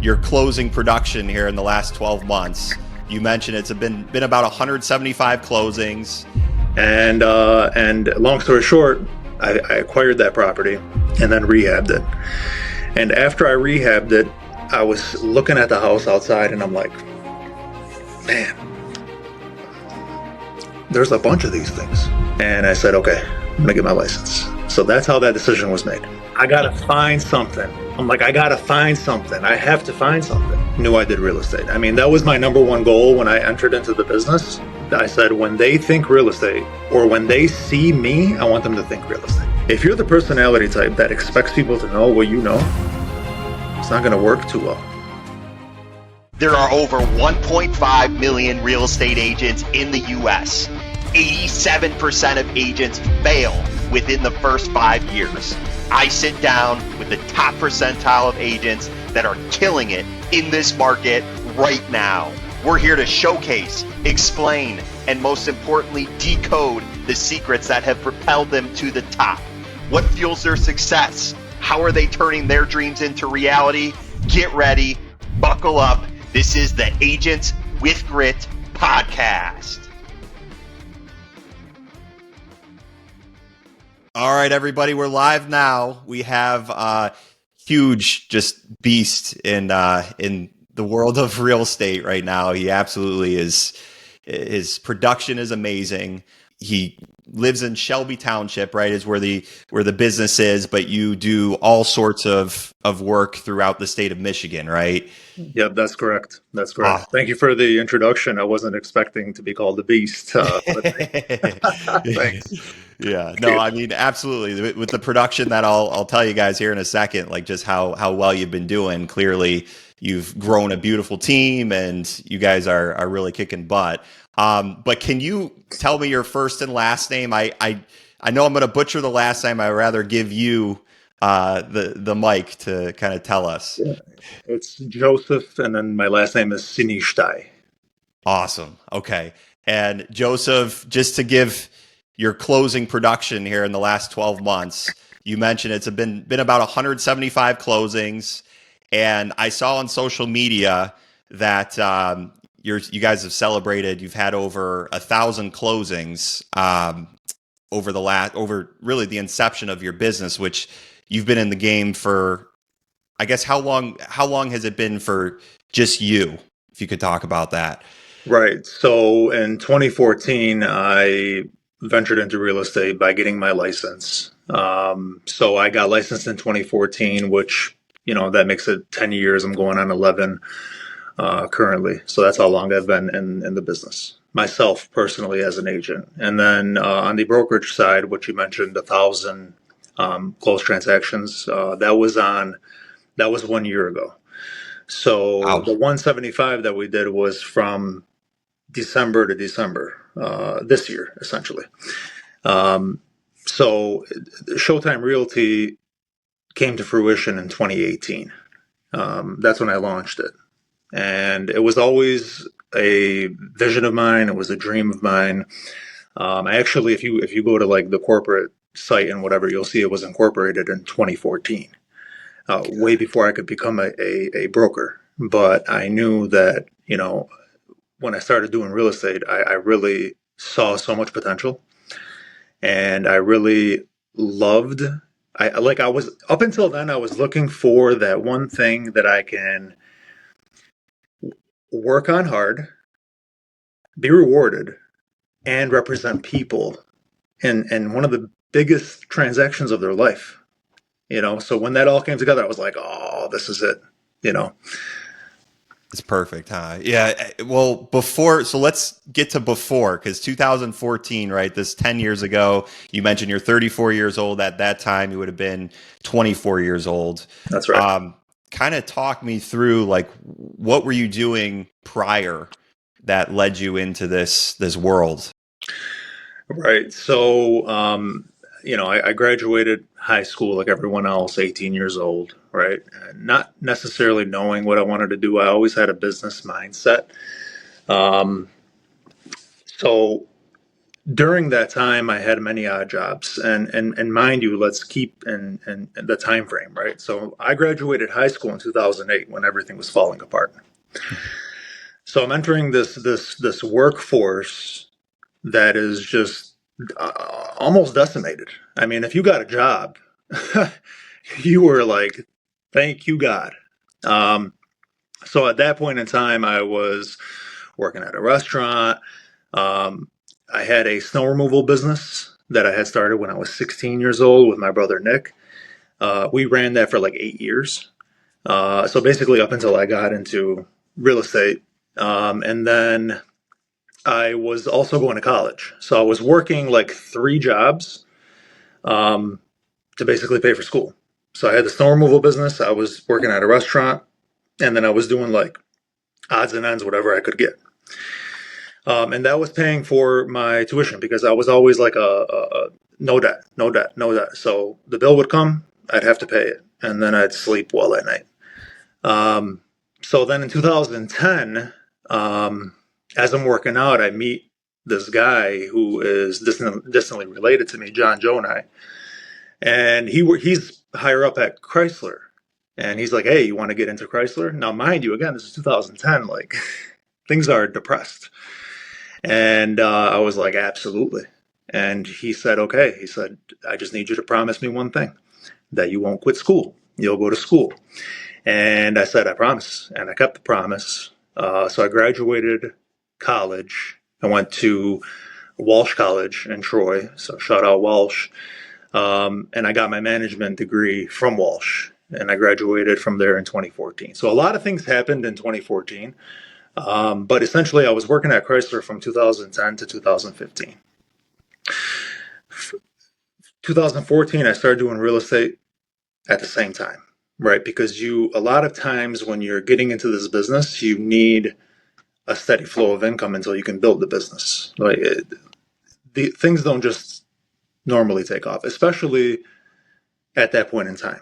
your closing production here in the last 12 months. You mentioned it's been about 175 closings. And long story short, I acquired that property and then rehabbed it. And after I rehabbed it, I was looking at the house outside and I'm like, man, there's a bunch of these things. And I said, okay, I'm gonna get my license. So that's how that decision was made. I gotta find something. I'm like, I gotta find something. I have to find something. Knew I did real estate. I mean, that was my number one goal when I entered into the business. I said, when they think real estate or when they see me, I want them to think real estate. If you're the personality type that expects people to know what you know, it's not gonna work too well. There are over 1.5 million real estate agents in the US. 87% of agents fail within the first 5 years. I sit down with the top percentile of agents that are killing it in this market right now. We're here to showcase, explain, and most importantly, decode the secrets that have propelled them to the top. What fuels their success? How are they turning their dreams into reality? Get ready, buckle up. This is the Agents with Grit podcast. All right, everybody, we're live now. We have a huge just beast in the world of real estate right now. He absolutely is. His production is amazing. He lives in Shelby Township, right, is where the business is, but you do all sorts of work throughout the state of Michigan, right? Yep, that's correct. That's correct. Thank you for the introduction. I wasn't expecting to be called the Beast. Thanks. Yeah, no, I mean, absolutely. With the production that I'll tell you guys here in a second, like just how well you've been doing. Clearly, you've grown a beautiful team, and you guys are really kicking butt. But can you tell me your first and last name? I know I'm going to butcher the last name. I'd rather give you the mic to kind of tell us. Yeah. It's Joseph, and then my last name is Sinishtaj. Awesome. Okay. And Joseph, just to give your closing production here in the last 12 months, you mentioned it's been about 175 closings. And I saw on social media that you guys have celebrated. You've had over 1,000 closings over really the inception of your business, which you've been in the game for. I guess how long has it been for just you? If you could talk about that. Right. So in 2014, I ventured into real estate by getting my license. So I got licensed in 2014, which, that makes it 10 years. I'm going on 11 currently. So that's how long I've been in the business myself personally as an agent. And then on the brokerage side, which you mentioned, 1,000 closed transactions, that was 1 year ago. So Wow. the 175 that we did was from December to December this year, essentially. So Showtime Realty came to fruition in 2018. That's when I launched it. And it was always a vision of mine. It was a dream of mine. I actually, if you go to like the corporate site and whatever, you'll see it was incorporated in 2014. Way before I could become a broker. But I knew that, when I started doing real estate, I really saw so much potential. And I really loved, I was, up until then, I was looking for that one thing that I can work on hard, be rewarded, and represent people in one of the biggest transactions of their life. So when that all came together, I was like, oh, this is it. It's perfect, huh? Yeah. Well, so let's get to before, because 2014, right? This 10 years ago, you mentioned you're 34 years old. At that time, you would have been 24 years old. That's right. Kind of talk me through, like, what were you doing prior that led you into this world? Right. So, I graduated high school like everyone else, 18 years old, right? Not necessarily knowing what I wanted to do. I always had a business mindset. So During that time, I had many odd jobs, and mind you, let's keep in the time frame, right? So I graduated high school in 2008 when everything was falling apart. So I'm entering this workforce that is just almost decimated. I mean, if you got a job, you were like, thank you, God. So at that point in time, I was working at a restaurant. I had a snow removal business that I had started when I was 16 years old with my brother Nick. We ran that for like 8 years. So basically, up until I got into real estate. And then I was also going to college. So I was working like 3 jobs to basically pay for school. So I had the snow removal business, I was working at a restaurant, and then I was doing like odds and ends, whatever I could get. And that was paying for my tuition because I was always like a no debt, no debt, no debt. So the bill would come, I'd have to pay it, and then I'd sleep well at night. So then in 2010, as I'm working out, I meet this guy who is distantly related to me, John Jonai, and he's higher up at Chrysler. And he's like, hey, you want to get into Chrysler? Now, mind you, again, this is 2010, like things are depressed. And I was like, absolutely. And he said, okay. He said, I just need you to promise me one thing, that you won't quit school. You'll go to school. And I said, I promise. And I kept the promise. So I graduated college. I went to Walsh College in Troy. So shout out Walsh. And I got my management degree from Walsh. And I graduated from there in 2014. So a lot of things happened in 2014. But essentially, I was working at Chrysler from 2010 to 2015. 2014, I started doing real estate at the same time, right? Because a lot of times when you're getting into this business, you need a steady flow of income until you can build the business. Like the things don't just normally take off, especially at that point in time,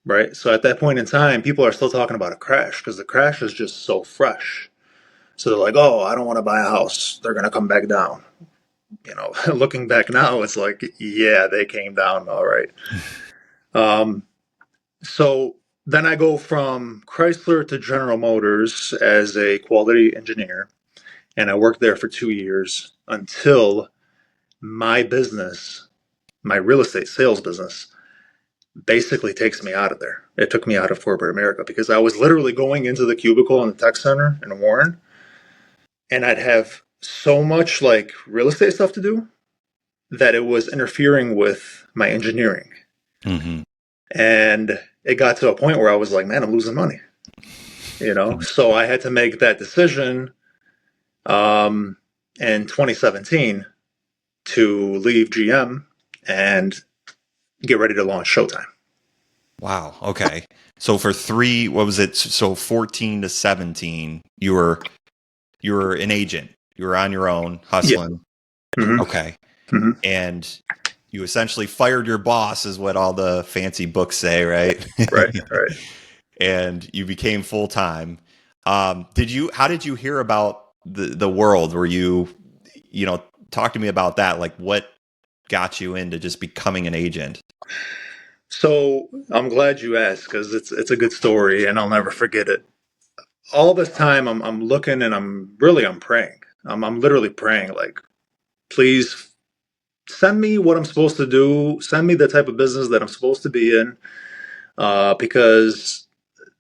right? So at that point in time, people are still talking about a crash because the crash is just so fresh. So they're like, oh, I don't want to buy a house. They're going to come back down. Looking back now, it's like, yeah, they came down all right. So then I go from Chrysler to General Motors as a quality engineer, and I worked there for 2 years until my business, my real estate sales business, basically takes me out of there. It took me out of corporate America because I was literally going into the cubicle in the tech center in Warren, and I'd have so much like real estate stuff to do that it was interfering with my engineering. Mm-hmm. And it got to a point where I was like, man, I'm losing money. So I had to make that decision in 2017 to leave GM and get ready to launch Showtime. Wow. Okay. So for what was it? So 14 to 17, you were an agent. You were on your own, hustling. Yeah. Mm-hmm. Okay. Mm-hmm. And you essentially fired your boss, is what all the fancy books say, right? Right. And you became full time. How did you hear about the world? Were you talk to me about that? Like, what got you into just becoming an agent? So I'm glad you asked because it's a good story and I'll never forget it. All this time I'm looking and I'm praying. I'm literally praying like, please send me what I'm supposed to do. Send me the type of business that I'm supposed to be in, because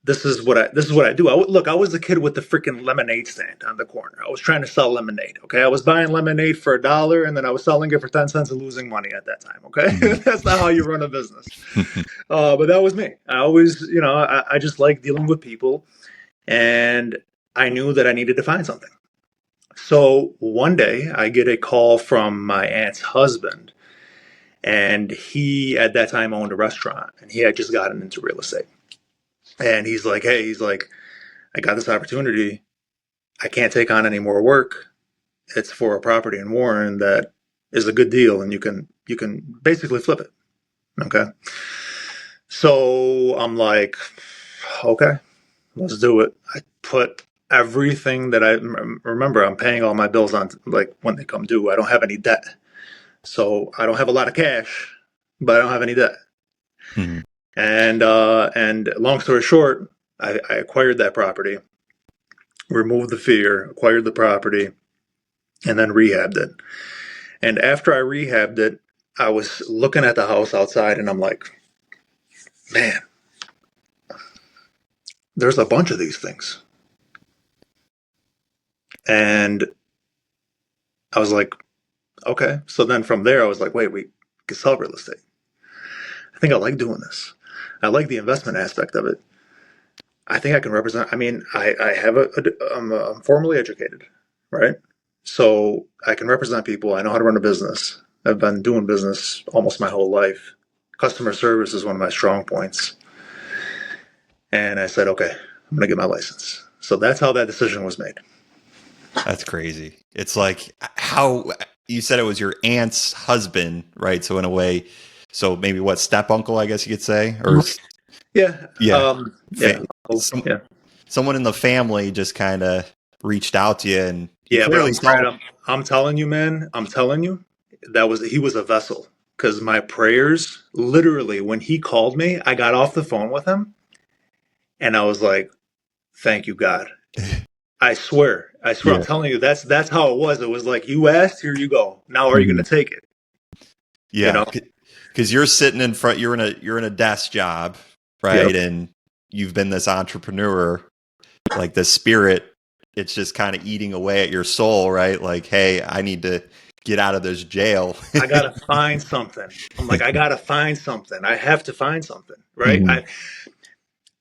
this is what I do. I was a kid with the freaking lemonade stand on the corner. I was trying to sell lemonade. Okay, I was buying lemonade for $1, and then I was selling it for 10 cents and losing money at that time. Okay, that's not how you run a business. But that was me. I always, I just like dealing with people, and I knew that I needed to find something. So one day I get a call from my aunt's husband, and he at that time owned a restaurant, and he had just gotten into real estate. And he's like, hey, I got this opportunity. I can't take on any more work. It's for a property in Warren that is a good deal, and you can basically flip it. Okay. So I'm like, okay, let's do it. I put everything that remember, I'm paying all my bills on, like, when they come due. I don't have any debt. So I don't have a lot of cash, but I don't have any debt. Mhm. And long story short, I acquired that property, removed the fear, acquired the property, and then rehabbed it. And after I rehabbed it, I was looking at the house outside, and I'm like, man, there's a bunch of these things. And I was like, okay. So then from there, I was like, wait, we can sell real estate. I think I like doing this. I like the investment aspect of it. I think I can represent. I mean, I have I'm formally educated, right? So I can represent people. I know how to run a business. I've been doing business almost my whole life. Customer service is one of my strong points. And I said, okay, I'm going to get my license. So that's how that decision was made. That's crazy. It's like how you said it was your aunt's husband, right? So in a way, so maybe what, step uncle, I guess you could say, or Yeah. yeah, Yeah. Yeah. someone in the family just kind of reached out to you, and you Yeah. clearly But Brad, saw. I'm telling you, man, I'm telling you, he was a vessel. Because my prayers, literally, when he called me, I got off the phone with him and I was like, thank you, God. I swear, I'm Yeah, telling you, that's how it was. It was like, you asked, here you go. Now are you going Mhm. to take it? You Yeah, know? because you're sitting in front, you're in a desk job, Yep. right? And you've been this entrepreneur, like the spirit, it's just kind of eating away at your soul, right? Like, hey, I need to get out of this jail. I got to find something. I'm like, I got to find something. I have to find something, right? Mhm.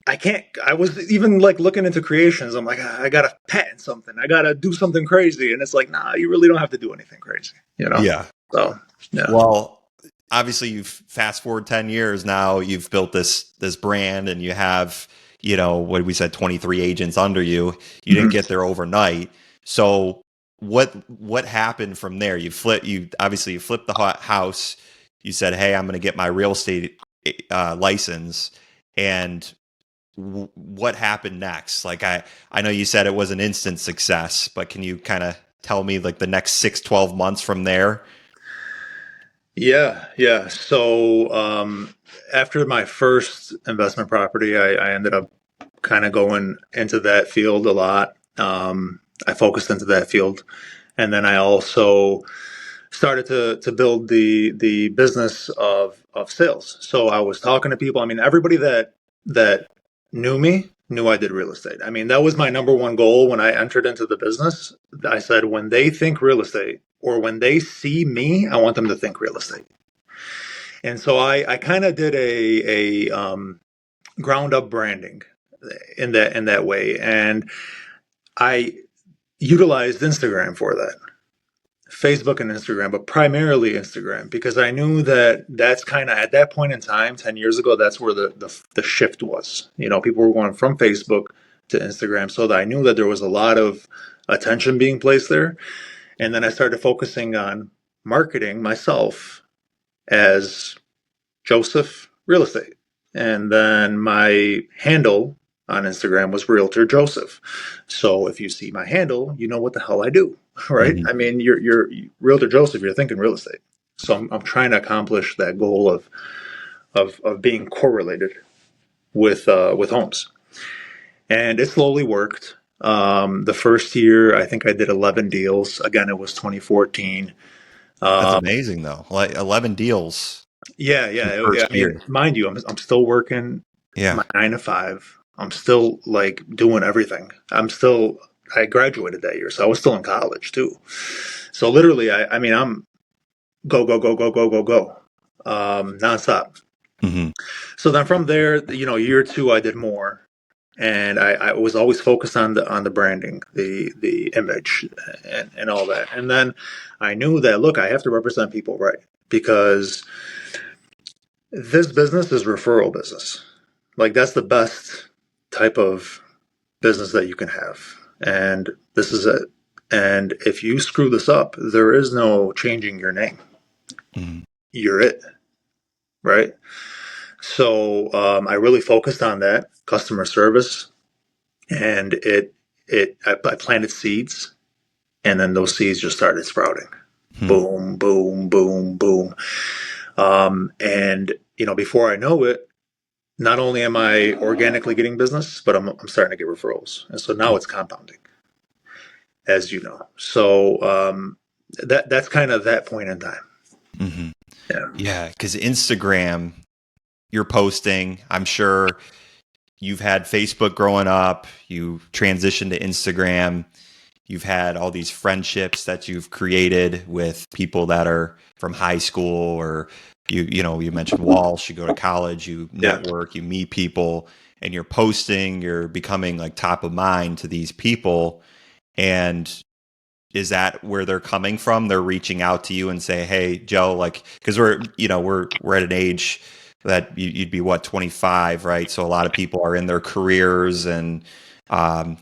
I can't, I was even like looking into creations. I'm like, I got to patent something. I got to do something crazy. And it's like, nah, you really don't have to do anything crazy, you know? Yeah. So, yeah. Well, obviously you've fast forward 10 years now, you've built this brand, and you have, what we said, 23 agents under you. You didn't Mhm. get there overnight. So what happened from there? You flipped the house. You said, hey, I'm going to get my real estate license. And what happened next? Like, I know you said it was an instant success, but can you kind of tell me like the next 6-12 months from there? Yeah, yeah. So after my first investment property, I ended up kind of going into that field a lot. I focused into that field, and then I also started to build the business of sales. So I was talking to people. I mean, everybody that knew me knew I did real estate. I mean, that was my number one goal when I entered into the business. I said, when they think real estate or when they see me, I want them to think real estate. And so I kind of did a ground up branding in that way, and I utilized Instagram for that. Facebook and Instagram, but primarily Instagram, because I knew that that's kind of at that point in time, 10 years ago, that's where the shift was. People were going from Facebook to Instagram, so that I knew that there was a lot of attention being placed there. And then I started focusing on marketing myself as Joseph Real Estate. And then my handle on Instagram was Realtor Joseph. So if you see my handle, you know what the hell I do, right? Mhm. I mean, you're Realtor Joseph, you're thinking real estate. So I'm trying to accomplish that goal of being correlated with homes. And it slowly worked. The first year, I think I did 11 deals. Again, it was 2014. That's Um, amazing, though. Like 11 deals Yeah, in the yeah. I first mean, year. mind you, I'm still working Yeah. my 9 to 5. I'm still like doing everything. I graduated that year, so I was still in college too. So literally, I mean, I'm go, go, go, go, go, go, go, nonstop. Hmm. So then from there, year two, I did more. And I was always focused on the branding, the image, and all that. And then I knew that, look, I have to represent people right, because this business is referral business. Like, that's the best type of business that you can have. And this is it. And if you screw this up, there is no changing your name. Hmm. You're it, right? So I really focused on that customer service, and I planted seeds, and then those seeds just started sprouting. Boom, boom, boom, boom. And before I know it, not only am I organically getting business, but I'm starting to get referrals, and so now it's compounding, as you know. So that's kind of that point in time. Mm-hmm. Yeah. Yeah, because Instagram, you're posting. I'm sure you've had Facebook growing up. You transitioned to Instagram. You've had all these friendships that you've created with people that are from high school, or you mentioned Walsh. You go to college, you network, you meet people, and you're posting. You're becoming like top of mind to these people. And is that where they're coming from? They're reaching out to you and say, "Hey, Joe," like, because we're at an age that you'd be what, 25, right? So a lot of people are in their careers, and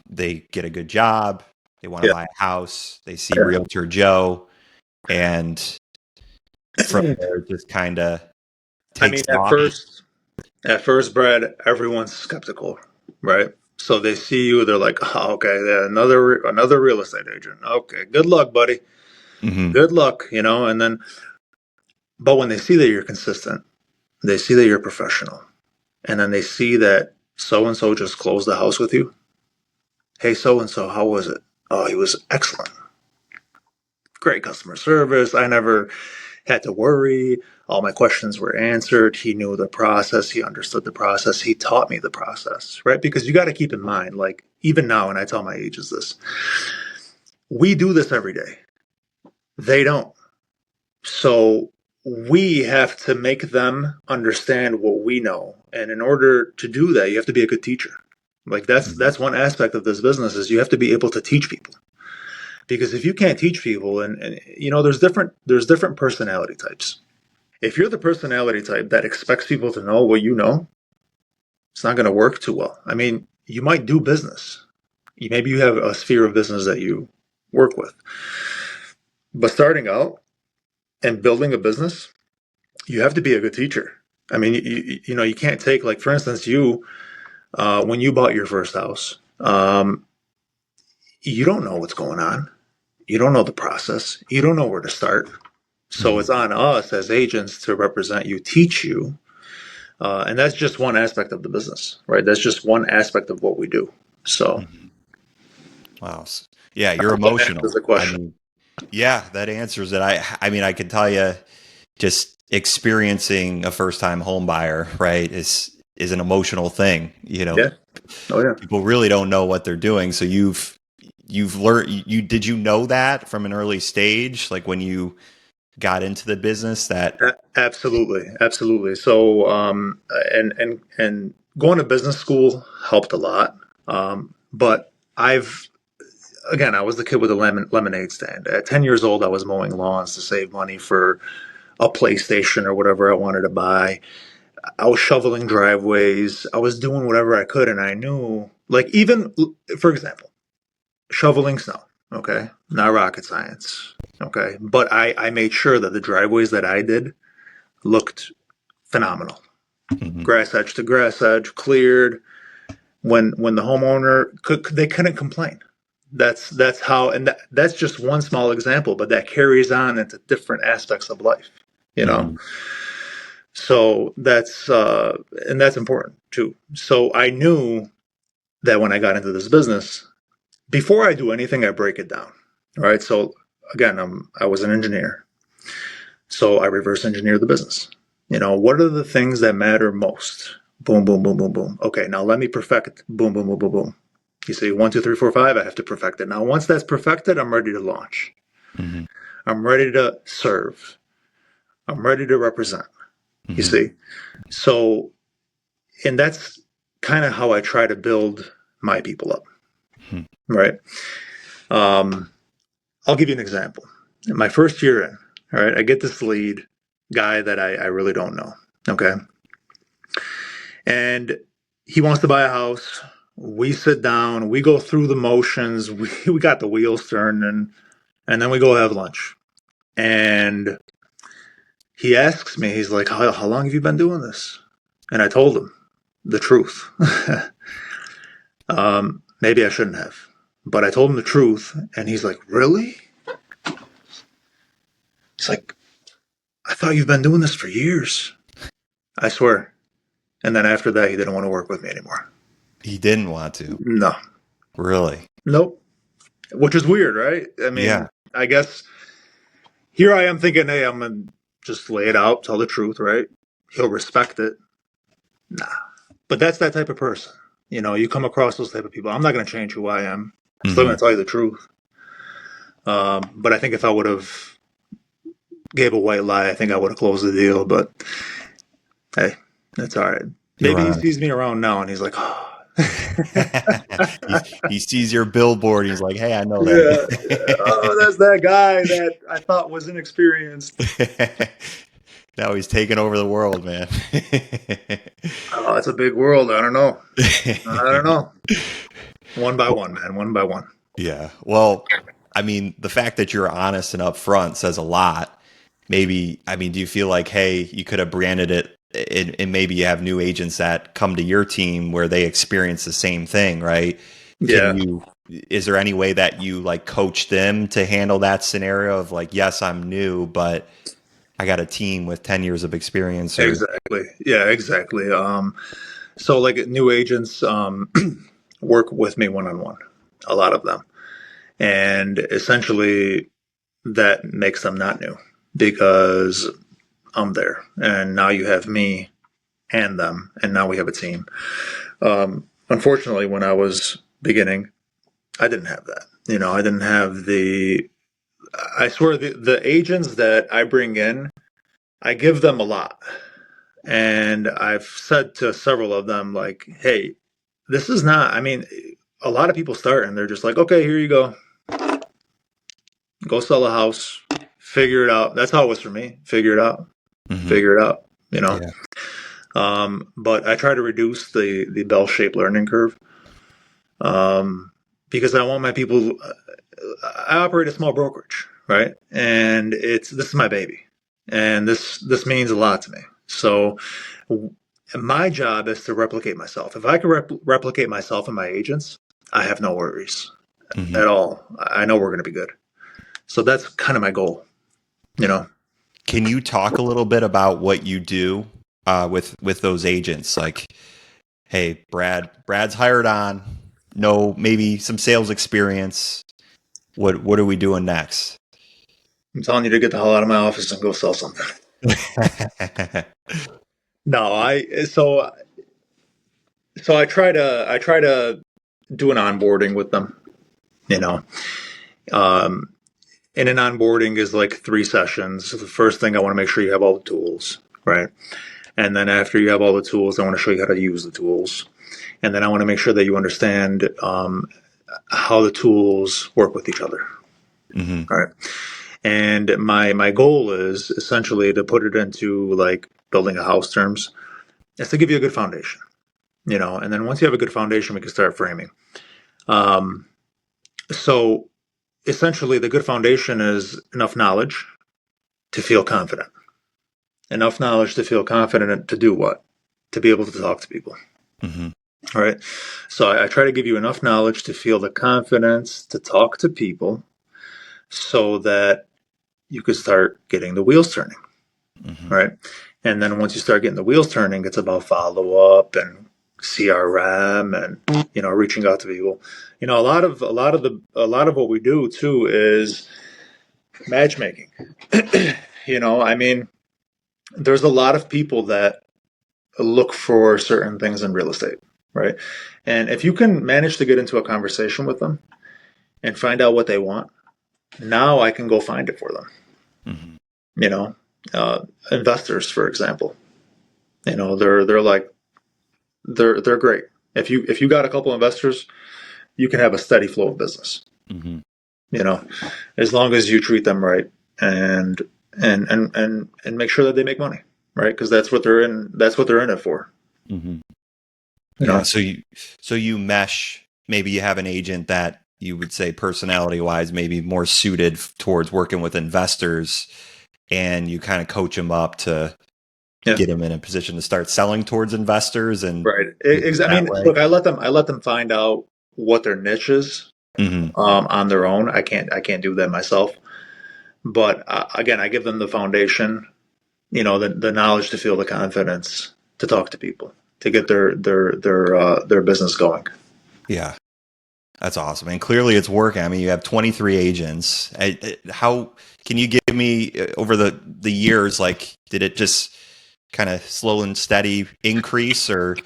they get a good job, they want to buy a house, they see Realtor Joe, and from there it just kind of takes off. At first, Brad, everyone's skeptical, right? So they see you, they're like, "Oh, okay, yeah, another real estate agent. Okay, good luck, buddy. Mm-hmm. Good luck," And then, but when they see that you're consistent, they see that you're professional, and then they see that so and so just closed the house with you. Hey, so and so, how was it? Oh, he was excellent. Great customer service. I never had to worry. All my questions were answered. He knew the process. He understood the process. He taught me the process, right? Because you got to keep in mind, like, even now, and I tell my agents this, we do this every day. They don't. So we have to make them understand what we know. And in order to do that, you have to be a good teacher. Like that's one aspect of this business is you have to be able to teach people. Because if you can't teach people, and there's different personality types. If you're the personality type that expects people to know what you know, it's not going to work too well. I mean, you might do business. Maybe you have a sphere of business that you work with. But starting out and building a business, you have to be a good teacher. I mean, you can't take, like, for instance, when you bought your first house, you don't know what's going on. You don't know the process. You don't know where to start. So it's on us as agents to represent you, teach you. And that's just one aspect of the business, right? That's just one aspect of what we do. So, Wow. Yeah, you're emotional. I mean, yeah, that answers it. I mean, I can tell you, just experiencing a first-time home buyer, right, is an emotional thing. Yeah. Oh yeah. People really don't know what they're doing. So you've learned. Did you know that from an early stage, like when you got into the business? That Absolutely. So, and going to business school helped a lot. But I was the kid with a lemonade stand. At 10 years old, I was mowing lawns to save money for a PlayStation or whatever I wanted to buy. I was shoveling driveways. I was doing whatever I could, and I knew, like, even for example, shoveling snow. Okay, not rocket science. Okay, but I made sure that the driveways that I did looked phenomenal. Grass edge to grass edge, cleared. When the homeowner they couldn't complain. That's how, and that's just one small example, but that carries on into different aspects of life. So that's and that's important too. So I knew that when I got into this business, before I do anything, I break it down. All right. So again, I was an engineer, so I reverse engineer the business. What are the things that matter most? Boom, boom, boom, boom, boom. Okay, now let me perfect. Boom, boom, boom, boom, boom. You see, 1, 2, 3, 4, 5. I have to perfect it. Now, once that's perfected, I'm ready to launch. I'm ready to serve. I'm ready to represent. You see, so, and that's kind of how I try to build my people up. Right. I'll give you an example. In my first year in, all right, I get this lead guy that I really don't know. Okay. And he wants to buy a house. We sit down, we go through the motions, we got the wheels turning, and then we go have lunch. And he asks me, he's like, how long have you been doing this? And I told him the truth. Maybe I shouldn't have. But I told him the truth, and he's like, really? It's like, I thought you've been doing this for years. I swear. And then after that, he didn't want to work with me anymore. He didn't want to. No. Really? Nope. Which is weird, right? I mean, Yeah. I guess here I am thinking, hey, I'm going to just lay it out, tell the truth, right? He'll respect it. Nah. But that's that type of person. You know, you come across those type of people. I'm not going to change who I am. I'm still going to tell you the truth. But I think if I would have gave a white lie, I think I would have closed the deal. But hey, that's all right. Maybe he sees me around now and he's like, oh. he sees your billboard. He's like, hey, I know Yeah, that. oh, that's that guy that I thought was inexperienced. Now he's taking over the world, man. Oh, it's a big world. I don't know. One by one, man. One by one. Yeah. Well, I mean, the fact that you're honest and upfront says a lot. Maybe, I mean, do you feel like, hey, you could have branded it and maybe you have new agents that come to your team where they experience the same thing, right? Yeah. Is there any way that you like coach them to handle that scenario of like, yes, I'm new, but I got a team with 10 years of experience? Exactly. Yeah, exactly. So like new agents work with me one-on-one, a lot of them. And essentially that makes them not new because I'm there. And now you have me and them, and now we have a team. Unfortunately, when I was beginning, I didn't have that. You know, I didn't have I swear the agents that I bring in, I give them a lot. And I've said to several of them, like, hey, this is not, I mean, a lot of people start and they're just like, okay, here you go. Go sell a house, figure it out. That's how it was for me. Figure it out. Mm-hmm. Figure it out, you know? Yeah. But I try to reduce the bell-shaped learning curve because I want my people, I operate a small brokerage, right? And this is my baby. And this means a lot to me. So my job is to replicate myself. If I can replicate myself and my agents, I have no worries at all. I know we're going to be good. So that's kind of my goal, you know. Can you talk a little bit about what you do with those agents? Like, hey, Brad's hired on. No, maybe some sales experience. What are we doing next? I'm telling you to get the hell out of my office and go sell something. No, so I try to do an onboarding with them, you know. And an onboarding is like 3 sessions. So the first thing, I want to make sure you have all the tools, right? And then after you have all the tools, I want to show you how to use the tools. And then I want to make sure that you understand how the tools work with each other. Mm-hmm. All right. And my goal is essentially to put it into like building a house terms. Is to give you a good foundation, you know. And then once you have a good foundation, we can start framing. So essentially, the good foundation is enough knowledge to feel confident. Enough knowledge to feel confident to do what? To be able to talk to people. Mm-hmm. All right. So I try to give you enough knowledge to feel the confidence to talk to people so that you could start getting the wheels turning. Mm-hmm. Right. And then once you start getting the wheels turning, it's about follow up and CRM and, you know, reaching out to people. You know, a lot of what we do too is matchmaking. You know, I mean, there's a lot of people that look for certain things in real estate, right? And if you can manage to get into a conversation with them and find out what they want, now I can go find it for them. Mm-hmm. You know, investors, for example, you know, they're great. If you got a couple investors, you can have a steady flow of business. Mm-hmm. You know, as long as you treat them right and make sure that they make money, right? Because that's what they're in. That's what they're in it for. Mm-hmm. You know? So you mesh. Maybe you have an agent that you would say personality wise, maybe more suited towards working with investors, and you kind of coach them up to get them in a position to start selling towards investors. And right, exactly. I mean, look, I let them find out what their niche is, on their own. I can't do that myself. But again, I give them the foundation, the knowledge to feel the confidence to talk to people, to get their business going. Yeah. That's awesome. And clearly it's working. I mean, you have 23 agents. How can you give me over the years, like, did it just kind of slow and steady increase, or can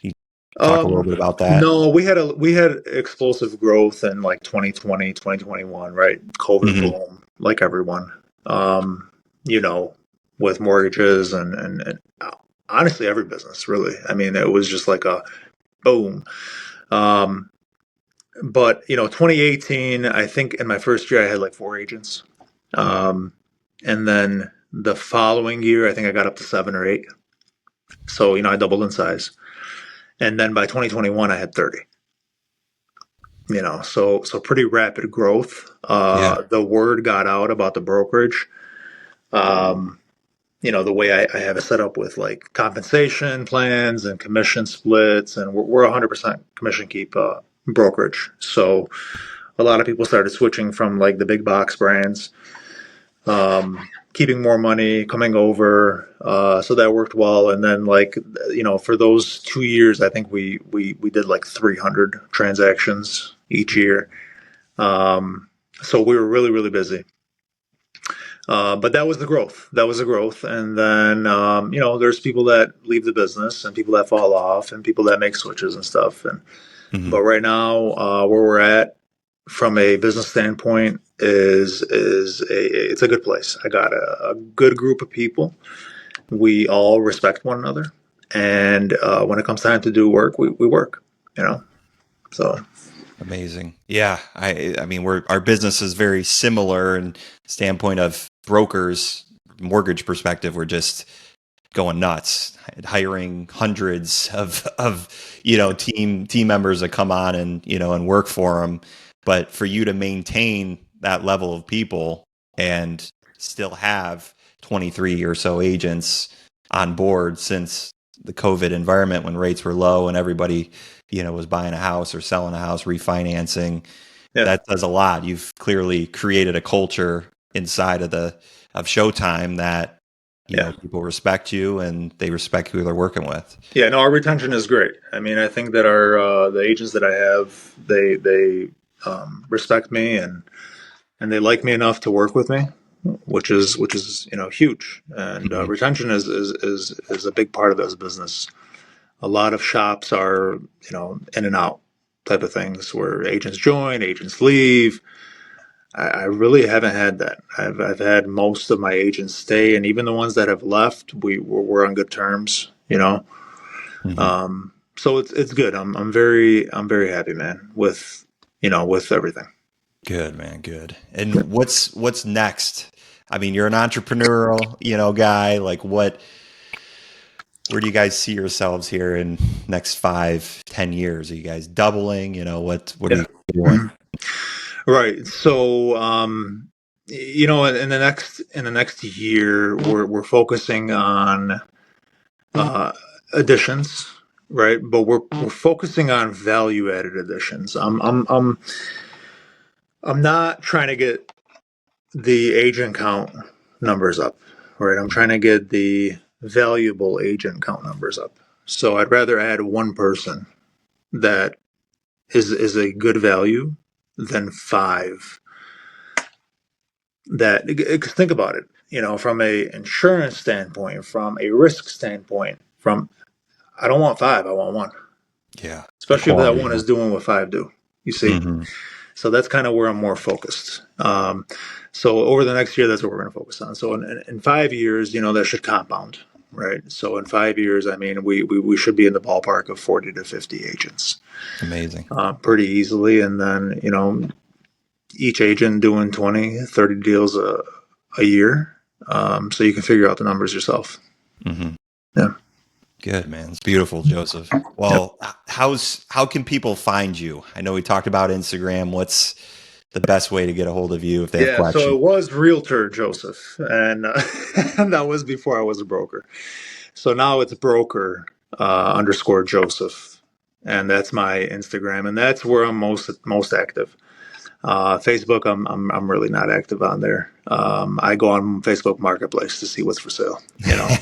you talk a little bit about that? No, we had explosive growth in like 2020, 2021, right? COVID boom, like everyone. With mortgages and honestly every business really. I mean, it was just like a boom. But 2018, I think in my first year I had like 4 agents. And then the following year, I think I got up to 7 or 8. So, I doubled in size. And then by 2021, I had 30. So pretty rapid growth. The word got out about the brokerage. The way I have it set up with like compensation plans and commission splits, and we're 100% commission keep brokerage. So a lot of people started switching from like the big box brands, keeping more money, coming over. So that worked well. And then for those 2 years, I think we did like 300 transactions each year. So we were really, really busy. But that was the growth. And then, there's people that leave the business and people that fall off and people that make switches and stuff. But right now, where we're at from a business standpoint it's a good place. I got a good group of people. We all respect one another. And when it comes time to do work, we work, so. Amazing. Yeah. I mean, our business is very similar in standpoint of brokers, mortgage perspective. We're just going nuts, hiring hundreds of team members that come on and work for them. But for you to maintain that level of people and still have 23 or so agents on board since the COVID environment when rates were low and everybody was buying a house or selling a house, refinancing. Yeah. That does a lot. You've clearly created a culture inside of Showtime that people respect you and they respect who they're working with. Yeah, no, our retention is great. I mean, I think that our the agents that I have, they respect me and they like me enough to work with me, which is huge. And retention is a big part of this business. A lot of shops are in and out type of things where agents join, agents leave. I really haven't had that. I've had most of my agents stay, and even the ones that have left, we're on good terms. So it's good. I'm very happy, man, with everything. Good, man. Good. And what's next? I mean, you're an entrepreneurial, guy. Like where do you guys see yourselves here in next 5-10 years? Are you guys doubling? What are you doing? Right. So, in the next year, we're focusing on additions, right? But we're focusing on value added additions. I'm not trying to get the agent count numbers up, right? I'm trying to get the valuable agent count numbers up. So I'd rather add one person that is a good value than 5 that, because think about it, from a insurance standpoint, from a risk standpoint, I don't want 5, I want 1. Yeah. Especially if that one is doing what 5 do, you see? So that's kind of where I'm more focused. So over the next year, that's what we're going to focus on. So in 5 years, that should compound, right? So in 5 years, I mean, we should be in the ballpark of 40 to 50 agents. Amazing. Pretty easily. And then, each agent doing 20, 30 deals a year. So you can figure out the numbers yourself. Yeah. Good, man. It's beautiful, Joseph. Well, how can people find you? I know we talked about Instagram. What's the best way to get a hold of you if they have questions? So it was Realtor Joseph, and that was before I was a broker. So now it's broker _ Joseph. and that's my Instagram, and that's where I'm most active. Facebook, I'm really not active on there. I go on Facebook Marketplace to see what's for sale. Yeah,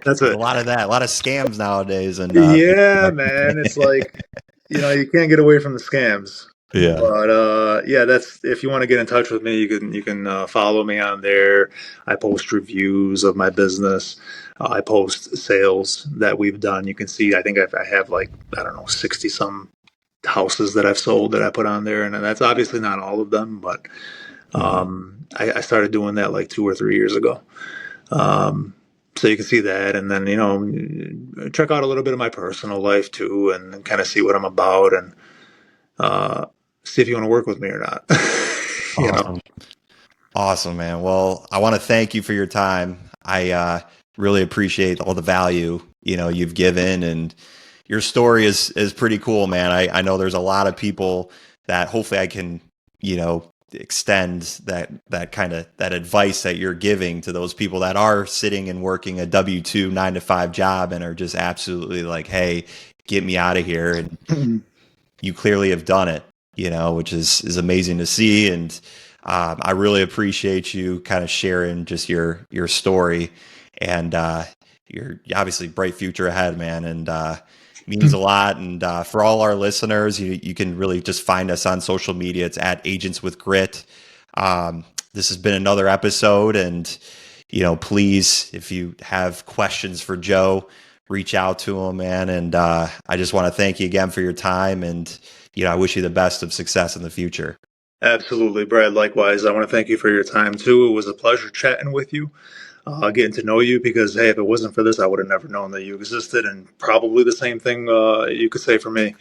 That's there's it. a lot of that, a lot of scams nowadays, and Yeah, man. It's like, you can't get away from the scams. yeah, But yeah, that's if you want to get in touch with me, you can follow me on there. I post reviews of my business. I post sales that we've done. You can see. I think I have like I don't know 60 some houses that I've sold that I put on there, and that's obviously not all of them, but I started doing that like 2 or 3 years ago. So you can see that, and then check out a little bit of my personal life too, and kind of see what I'm about, and see if you want to work with me or not. you know, awesome. Awesome, man. Well, I want to thank you for your time. I really appreciate all the value you've given, and your story is pretty cool, man. I know there's a lot of people that hopefully I can extend that kind of that advice that you're giving to those people that are sitting and working a W-2 9 to 5 job and are just absolutely like, hey, get me out of here. And you clearly have done it, which is amazing to see. And I really appreciate you kind of sharing just your story, and your obviously bright future ahead, man. And means a lot. And for all our listeners, you can really just find us on social media. It's at Agents with Grit. This has been another episode, and please, if you have questions for Joe, reach out to him, man. And I just want to thank you again for your time, and I wish you the best of success in the future. Absolutely, Brad. Likewise, I want to thank you for your time too. It was a pleasure chatting with you, getting to know you. Because hey, if it wasn't for this, I would have never known that you existed, and probably the same thing you could say for me.